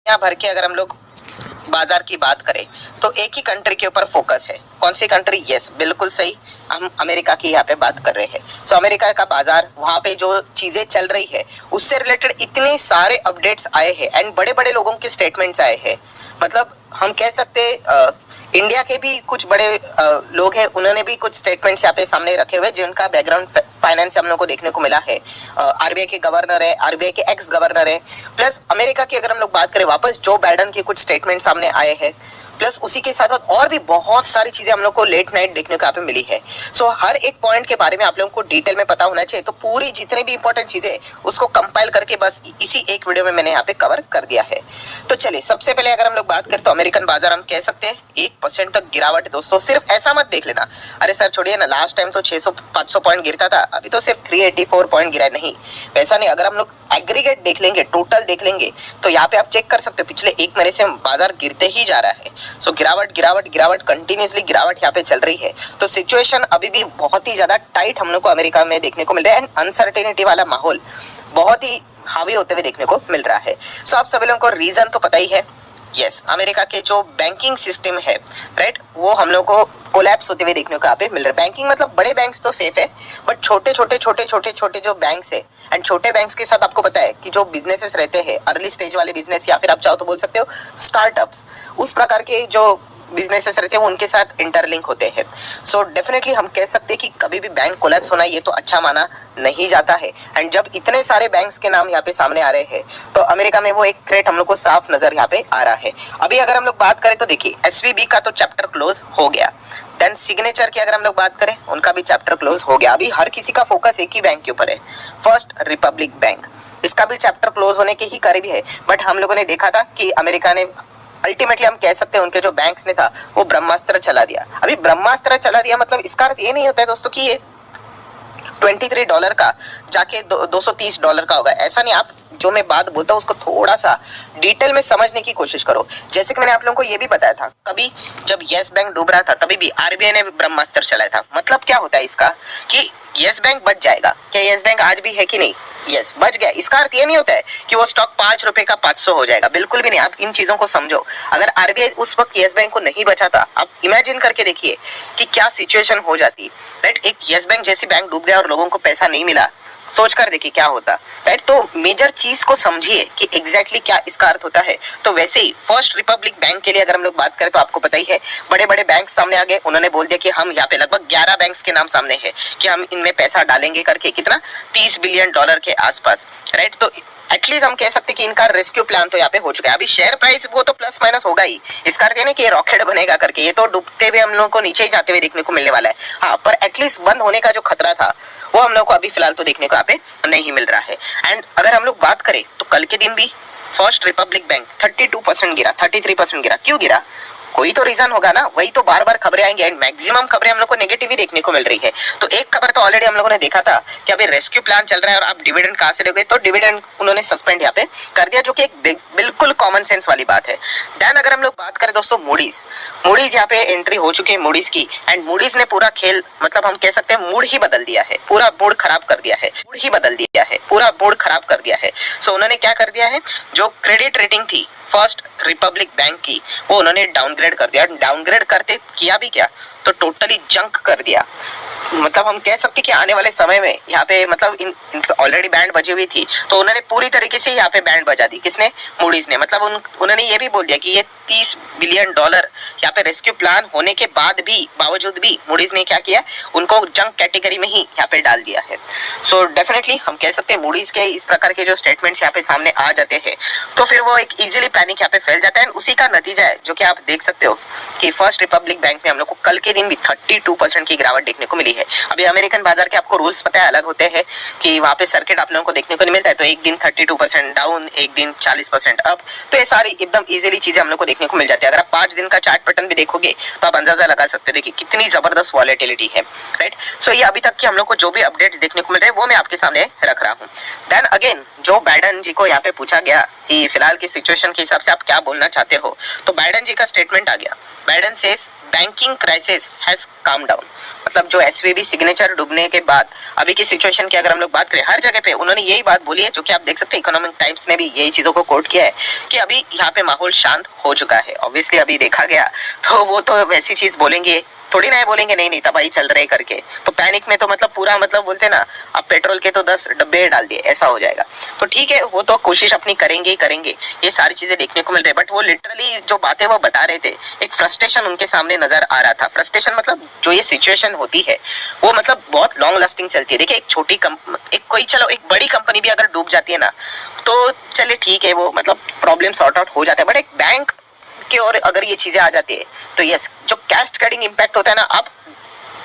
दुनिया भर के अगर हम लोग बाजार की बात करें तो एक ही कंट्री के ऊपर फोकस है। कौन सी कंट्री? यस, बिल्कुल सही, हम अमेरिका की यहाँ पे बात कर रहे हैं। सो अमेरिका का बाजार, वहाँ पे जो चीजें चल रही है उससे रिलेटेड इतने सारे अपडेट्स आए हैं एंड बड़े बड़े लोगों के स्टेटमेंट्स आए हैं। मतलब हम कह सकते इंडिया के भी कुछ बड़े लोग हैं, उन्होंने भी कुछ स्टेटमेंट्स यहाँ पे सामने रखे हुए जिनका बैकग्राउंड फाइनेंस हम लोग को देखने को मिला है। आरबीआई के गवर्नर है, आरबीआई के एक्स गवर्नर है, प्लस अमेरिका की अगर हम लोग बात करें वापस जो बाइडन के कुछ स्टेटमेंट सामने आए हैं, प्लस उसी के साथ साथ और भी बहुत सारी चीजें हम लोग को लेट नाइट देखने को यहाँ पे मिली है। सो हर एक पॉइंट के बारे में आप लोगों को डिटेल में पता होना चाहिए, तो पूरी जितने भी इंपॉर्टेंट चीजें उसको कंपाइल करके बस इसी एक वीडियो में मैंने यहाँ पे कवर कर दिया है। तो चलिए सबसे पहले अगर हम लोग बात करें तो अमेरिकन बाजार हम कह सकते हैं 1% तक गिरावट है। दोस्तों सिर्फ ऐसा मत देख लेना, अरे सर छोड़िए ना, लास्ट टाइम तो 600-500 पॉइंट गिरता था, अभी तो सिर्फ 384 पॉइंट गिरा है। नहीं, वैसा नहीं। अगर हम लोग एग्रीगेट देख लेंगे, टोटल देख लेंगे, तो यहाँ पे आप चेक कर सकते हो पिछले एक महीने से बाजार गिरते ही जा रहा है। सो गिरावट गिरावट गिरावट, कंटिन्यूसली गिरावट यहाँ पे चल रही है। तो सिचुएशन अभी भी बहुत ही ज्यादा टाइट हम लोग को अमेरिका में देखने को मिल रहा है एंड अनसर्टेनिटी वाला माहौल बहुत ही हावी होते हुए देखने को मिल रहा है। सो आप सभी लोगों को रीजन तो पता ही है। यस, अमेरिका के जो बैंकिंग सिस्टम है, राइट, वो हम लोग को कोलैप्स होते हुए देखने को यहाँ पे मिल रहा है। बैंकिंग मतलब बड़े बैंक्स तो सेफ है, बट छोटे छोटे छोटे छोटे छोटे जो बैंक्स है, एंड छोटे बैंक्स के साथ आपको पता है कि जो बिजनेसेस रहते हैं, अर्ली स्टेज वाले बिजनेस, या फिर आप चाहो तो बोल सकते हो स्टार्टअप्स, उस प्रकार के जो बिजनेसेस रहते हैं वो उनके साथ इंटरलिंक होते हैं। सो डेफिनेटली हम कह सकते हैं कि कभी भी बैंक कोलैप्स होना ये तो अच्छा माना नहीं जाता है। एंड जब इतने सारे बैंक्स के नाम यहाँ पे सामने आ रहे हैं तो अमेरिका में वो एक थ्रेट हम लोग को साफ नजर यहाँ पे आ रहा है। अभी अगर हम लोग बात करें तो देखिए एसवीबी का तो चैप्टर क्लोज हो गया, देन सिग्नेचर की अगर हम लोग बात करें उनका भी चैप्टर क्लोज हो गया। अभी हर किसी का फोकस एक ही बैंक के ऊपर है, फर्स्ट रिपब्लिक बैंक, इसका भी चैप्टर क्लोज होने के ही करीब है। बट हम लोगों ने देखा था कि अमेरिका ने अल्टीमेटली, हम कह सकते हैं उनके जो बैंक्स ने था वो ब्रह्मास्त्र चला दिया। अभी ब्रह्मास्त्र चला दिया मतलब इसका अर्थ ये नहीं होता है दोस्तों कि ये $23 का जाके $230 का होगा, ऐसा नहीं। आप जो मैं बात बोलता हूँ उसको थोड़ा सा डिटेल में समझने की कोशिश करो। जैसे कि मैंने आप लोगों को ये भी बताया था, कभी जब यस बैंक डूब रहा था तभी भी आरबीआई ने ब्रह्मास्त्र चलाया था। मतलब क्या होता है इसका कि यस बैंक बच जाएगा। क्या यस बैंक आज भी है कि नहीं? यस, बच गया। इसका अर्थ ये नहीं होता है कि वो स्टॉक ₹5 का 500 हो जाएगा, बिल्कुल भी नहीं। आप इन चीजों को समझो। अगर आरबीआई उस वक्त यस बैंक को नहीं बचाता, आप इमेजिन करके देखिए कि क्या सिचुएशन हो जाती, राइट। एक यस बैंक जैसी बैंक डूब गया और लोगों को पैसा नहीं मिला, सोच कर देखिए क्या होता, राइट। तो मेजर चीज को समझिए कि एग्जैक्टली क्या इसका अर्थ होता है। तो वैसे ही फर्स्ट रिपब्लिक बैंक के लिए अगर हम लोग बात करें तो आपको पता ही है, बड़े बड़े बैंक सामने आ गए। उन्होंने बोल दिया कि हम यहाँ पे लगभग 11 बैंक्स के नाम सामने है कि हम इनमें पैसा डालेंगे करके, कितना, $30 बिलियन के आसपास, राइट। तो एटलीस्ट हम कह सकते हैं कि इनका रेस्क्यू प्लान तो यहाँ पे हो चुका है। अभी शेयर प्राइस वो तो प्लस माइनस होगा ही, इसका अर्थ ये नहीं कि रॉकेट बनेगा करके, ये तो डूबते हुए हम लोगों को नीचे ही जाते हुए देखने को मिलने वाला है। हाँ, पर एटलीस्ट बंद होने का जो खतरा था वो हम लोग को अभी फिलहाल तो देखने को यहाँ पे नहीं मिल रहा है। एंड अगर हम लोग बात करें तो कल के दिन भी फर्स्ट रिपब्लिक बैंक 32% गिरा, 33% गिरा। क्यों गिरा? कोई तो रीजन होगा ना, वही तो बार बार खबरें आएंगे एंड मैक्सिमम खबरें हम लोग को नेगेटिव ही देखने को मिल रही है। तो एक खबर तो ऑलरेडी हम लोगों ने देखा था कि अभी रेस्क्यू प्लान चल रहा है और आप डिविडेंड कहां से लोगे, तो डिविडेंड उन्होंने सस्पेंड यहाँ पे कर दिया, जो कि एक बिल्कुल कॉमन सेंस वाली बात है। देन अगर हम लोग बात करें दोस्तों मूडीज यहाँ पे एंट्री हो चुकी है मूडीज की, एंड मूडीज ने पूरा खेल, मतलब हम कह सकते हैं मूड ही बदल दिया है, पूरा मूड खराब कर दिया है, मूड ही बदल दिया है, पूरा मूड खराब कर दिया है। सो उन्होंने क्या कर दिया है, जो क्रेडिट रेटिंग थी फर्स्ट रिपब्लिक बैंक की, वो उन्होंने डाउनग्रेड कर दिया। डाउनग्रेड करते किया भी क्या, तो टोटली जंक कर दिया। मतलब हम कह सकते कि आने वाले समय में यहाँ पे, मतलब इन ऑलरेडी बैंड बजी हुई थी, तो उन्होंने पूरी तरीके से यहाँ पे बैंड बजा दी। किसने? मूडीज ने। मतलब उन्होंने ये भी बोल दिया कि ये $30 बिलियन यहाँ पे रेस्क्यू प्लान होने के बाद भी, बावजूद भी मूडीज ने क्या किया, उनको जंक कैटेगरी में ही यहाँ पे डाल दिया है। सो डेफिनेटली हम कह सकते हैं मूडीज के इस प्रकार के जो स्टेटमेंट्स यहाँ पे सामने आ जाते हैं तो फिर वो एक इजीली पैनिक यहाँ पे फैल जाता है। उसी का नतीजा है जो कि आप देख सकते हो कि फर्स्ट रिपब्लिक बैंक में हम लोग को कल के दिन भी 32% की गिरावट देखने को मिली है। अभी अमेरिकन बाजार के आपको रूल्स पता है, अलग होते हैं कि वहाँ पे सर्किट आप लोगों को देखने को नहीं मिलता है। तो एक दिन 32% डाउन, एक दिन 40% अप, तो ये सारी एकदम इजीली चीजें हम लोग को देखने को मिल जाती है। अगर आप 5 दिन का चार्ट पैटर्न भी देखोगे तो आप अंदाजा लगा सकते हो, देखिए कितनी जबरदस्त वॉलेटिलिटी है, राइट। सो ये अभी तक की हम लोग को जो भी अपडेट्स देखने को मिल रहे हैं वो मैं आपके सामने रख रहा हूँ। देन अगेन जो बाइडन जी को यहाँ पे पूछा गया कि फिलहाल की सिचुएशन के हिसाब से आप क्या बोलना चाहते हो, तो बाइडन जी का स्टेटमेंट आ गया। Biden says banking crisis has calm down. मतलब जो एसवीबी सिग्नेचर डूबने के बाद अभी की सिचुएशन की अगर हम लोग बात करें, हर जगह पे उन्होंने यही बात बोली है, जो कि आप देख सकते हैं इकोनॉमिक टाइम्स ने भी यही चीजों को कोट किया है कि अभी यहाँ पे माहौल शांत हो चुका है। ऑब्वियसली अभी देखा गया तो वो तो वैसी चीज बोलेंगे थोड़ी ना, बोलेंगे नहीं नहीं तबाही चल रहे करके, तो पैनिक में तो मतलब पूरा मतलब बोलते ना, अब पेट्रोल के तो 10 डब्बे डाल दिए, ऐसा हो जाएगा। तो ठीक है, वो तो कोशिश अपनी करेंगे ही करेंगे, ये सारी चीजें देखने को मिल रही है। बट वो लिटरली जो बातें वो बता रहे थे, एक फ्रस्ट्रेशन उनके सामने नजर आ रहा था। फ्रस्ट्रेशन मतलब जो ये सिचुएशन होती है वो मतलब बहुत लॉन्ग लास्टिंग चलती है। देखिए एक कोई चलो एक बड़ी कंपनी भी अगर डूब जाती है ना, तो चलिए ठीक है, वो मतलब प्रॉब्लम सॉर्ट आउट हो जाता है। बट एक बैंक के और अगर ये चीजें आ जाती है तो यस, जो कैस्केडिंग इम्पैक्ट होता है ना, आप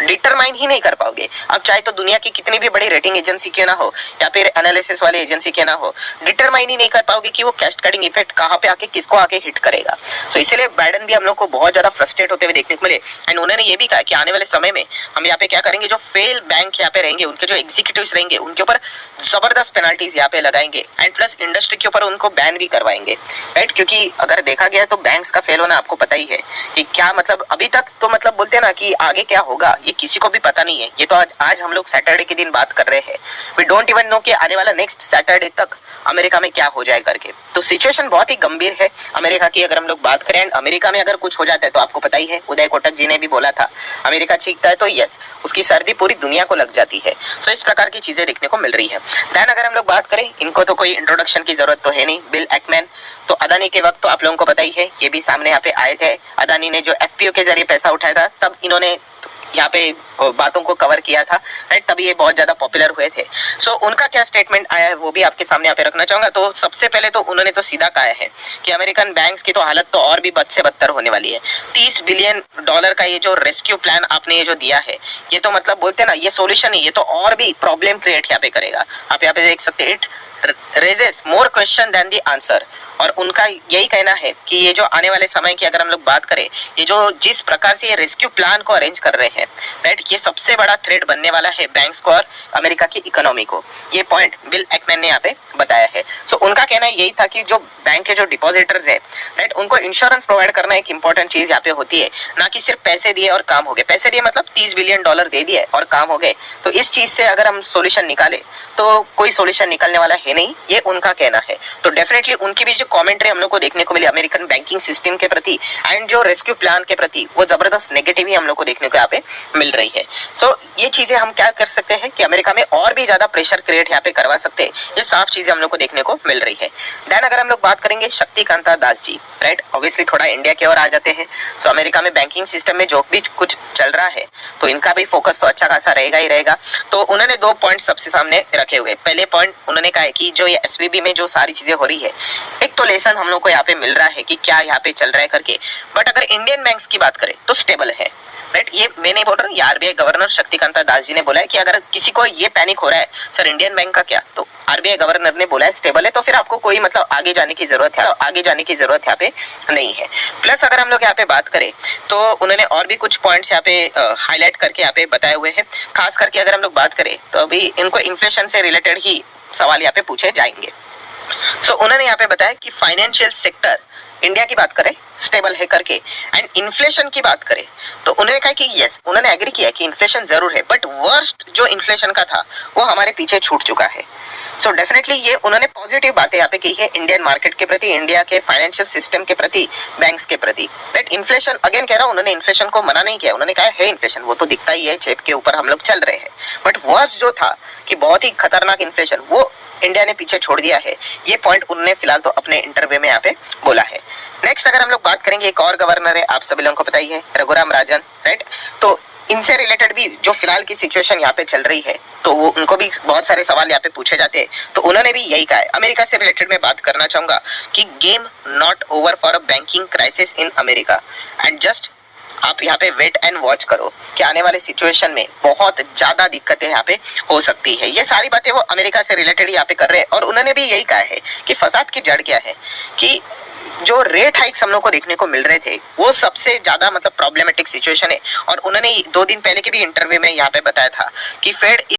डिटरमाइन ही नहीं कर पाओगे। अब चाहे तो दुनिया की कितनी भी बड़ी रेटिंग एजेंसी क्यों ना हो या फिर एनालिसिस वाली एजेंसी क्यों ना हो, डिटरमाइन ही नहीं कर पाओगे कि वो कैस्केडिंग इफेक्ट कहां पे आके किसको आके हिट करेगा। सो इसीलिए बाइडेन भी हम लोग को बहुत ज्यादा फ्रस्ट्रेट होते हुए देखने को मिले। एंड उन्होंने ये भी कहा कि आने वाले समय में हम यहाँ पे क्या करेंगे, जो फेल बैंक यहाँ पे रहेंगे, उनके जो एग्जीक्यूटिव्स रहेंगे, उनके ऊपर जबरदस्त पेनल्टीज यहाँ पे लगाएंगे एंड प्लस इंडस्ट्री के ऊपर उनको बैन भी करवाएंगे, राइट। क्योंकि अगर देखा गया तो बैंक्स का फेल होना आपको पता ही है कि क्या मतलब अभी तक तो मतलब बोलते हैं ना कि आगे क्या होगा ये किसी को भी पता नहीं है। ये तो आज हम लोग सैटरडे के दिन बात कर रहे हैं, वी डोंट इवन नो कि आने वाला नेक्स्ट सैटरडे तक अमेरिका में क्या हो जाए करके। तो सिचुएशन बहुत ही गंभीर है अमेरिका की अगर हम लोग बात करें। एंड अमेरिका में अगर कुछ हो जाता है तो आपको पता ही है, उदय कोटक जी ने भी बोला था, अमेरिका चीखता है तो यस, उसकी सर्दी पूरी दुनिया को लग जाती है। सो इस प्रकार की चीजें देखने को मिल रही है। देन अगर हम लोग बात करें, इनको तो कोई इंट्रोडक्शन की जरूरत तो है नहीं, बिल एक्मैन। तो अदानी के वक्त तो आप लोगों को पता ही है, ये भी सामने यहाँ पे आए थे। अदानी ने जो एफपीओ के जरिए पैसा उठाया था, तब इन्होंने यहाँ पे बातों को कवर किया था, राइट। तभी ये बहुत ज्यादा पॉपुलर हुए थे। सो उनका क्या स्टेटमेंट आया है वो भी आपके सामने यहाँ पे रखना चाहूंगा। तो सबसे पहले तो उन्होंने तो सीधा कहा है कि अमेरिकन बैंक्स की तो हालत तो और भी बद से बदतर होने वाली है। $30 बिलियन का ये जो रेस्क्यू प्लान आपने ये जो दिया है, ये तो मतलब बोलते ना, ये सोल्यूशन है, ये तो और भी प्रॉब्लम क्रिएट यहाँ पे करेगा। आप यहाँ पे देख सकते हैं, it raises more question than the answer. और उनका यही कहना है कि ये जो आने वाले समय की अगर हम लोग बात करें, ये जो जिस प्रकार से ये रेस्क्यू प्लान को अरेंज कर रहे हैं, राइट, ये सबसे बड़ा थ्रेट बनने वाला है बैंक्स को और अमेरिका की इकोनॉमी को। ये पॉइंट बिल एक्मैन ने यहाँ पे बताया है। सो उनका कहना यही था कि जो बैंक के जो डिपॉजिटर्स है, राइट, उनको इंश्योरेंस प्रोवाइड करना एक इंपॉर्टेंट चीज यहाँ पे होती है, ना कि सिर्फ पैसे दिए और काम हो गए। पैसे दिए मतलब $30 बिलियन दे दिए और काम हो गए। तो इस चीज से अगर हम सोल्यूशन निकाले तो कोई सोल्यूशन निकलने वाला है नहीं, ये उनका कहना है। तो डेफिनेटली उनकी भी जो कमेंट्री हम लोग को देखने को मिली अमेरिकन बैंकिंग सिस्टम के प्रति एंड जो रेस्क्यू प्लान के प्रति, वो जबरदस्त नेगेटिव ही हम लोग को देखने को यहाँ पे मिल रही है। सो ये चीजें हम क्या कर सकते हैं कि अमेरिका में और भी ज्यादा प्रेशर क्रिएट यहाँ पे करवा सकते हैं, ये साफ चीजें हम लोग को देखने को मिल रही है। देन अगर हम लोग बात करेंगे शक्तिकांता दास जी, राइट, ऑब्वियसली थोड़ा इंडिया की ओर आ जाते हैं। सो अमेरिका में बैंकिंग सिस्टम में जो भी कुछ चल रहा है, तो इनका भी फोकस तो अच्छा खासा रहेगा ही रहेगा। तो उन्होंने 2 पॉइंट सबसे सामने रखे हुए। पहले पॉइंट उन्होंने कहा है कि जो ये एसवीबी में जो सारी चीजें हो रही है, एक तो लेसन हम लोग को यहाँ पे मिल रहा है कि क्या यहाँ पे चल रहा है करके। बट अगर इंडियन बैंक्स की बात करें तो स्टेबल है, राइट। ये मैं नहीं बोल रहा हूँ, ये आरबीआई गवर्नर शक्तिकांता दास जी ने बोला है कि अगर किसी को ये पैनिक हो रहा है सर इंडियन बैंक का क्या, तो आरबीआई गवर्नर ने बोला है स्टेबल है, तो फिर आपको कोई मतलब आगे जाने की जरूरत यहाँ पे नहीं है। प्लस अगर हम लोग यहाँ पे बात करें तो उन्होंने और भी कुछ पॉइंट्स यहाँ पे हाईलाइट करके यहाँ पे बताए हुए हैं। खास करके अगर हम लोग बात करें तो अभी इनको इन्फ्लेशन से रिलेटेड ही सवाल यहाँ पे पूछे जाएंगे। सो उन्होंने यहाँ पे बताया कि फाइनेंशियल सेक्टर इंडिया की बात करें स्टेबल है करके, एंड इन्फ्लेशन की बात करें तो उन्होंने कहा कि यस, उन्होंने एग्री किया कि इन्फ्लेशन जरूर है, बट वर्स्ट जो इन्फ्लेशन का था वो हमारे पीछे छूट चुका है। सो डेफिनेटली ये उन्होंने पॉजिटिव बातें यहाँ पे की है इंडियन मार्केट के प्रति, इंडिया के फाइनेंशियल सिस्टम के प्रति, बैंक्स के प्रति, राइट। इन्फ्लेशन अगेन कह रहा हूँ, उन्होंने इन्फ्लेशन को मना नहीं किया, उन्होंने कहा है इन्फ्लेशन, वो तो दिखता ही है, जेब के ऊपर हम लोग चल रहे हैं। बट वर्स्ट जो था कि बहुत ही खतरनाक इन्फ्लेशन, वो इंडिया ने पीछे छोड़ दिया है। ये पॉइंट उन्होंने फिलहाल तो अपने इंटरव्यू में यहाँ पे बोला है। नेक्स्ट अगर हम लोग बात करेंगे, एक और गवर्नर है, आप सभी लोगों को पता ही है, रघुराम राजन, राइट। तो इनसे रिलेटेड भी जो फिलहाल की सिचुएशन यहाँ पे चल रही है, तो वो उनको भी बहुत सारे सवाल यहाँ पे पूछे जाते हैं। तो उन्होंने भी यही कहा है। अमेरिका से रिलेटेड मैं बात करना चाहूंगा कि game not over for a banking crisis in America, and just आप यहाँ पे वेट एंड वॉच करो कि आने वाले सिचुएशन में बहुत ज्यादा दिक्कतें यहाँ पे हो सकती है। ये सारी बातें वो अमेरिका से रिलेटेड यहाँ पे कर रहे हैं। और उन्होंने भी यही कहा है कि फसाद की जड़ क्या है, कि जो रेट हाइक्स हम लोग को देखने को मिल रहे थे वो सबसे ज्यादा मतलब प्रॉब्लमेटिक सिचुएशन है। और उन्होंने 2 दिन पहले के भी इंटरव्यू में यहाँ पे बताया था कि फेड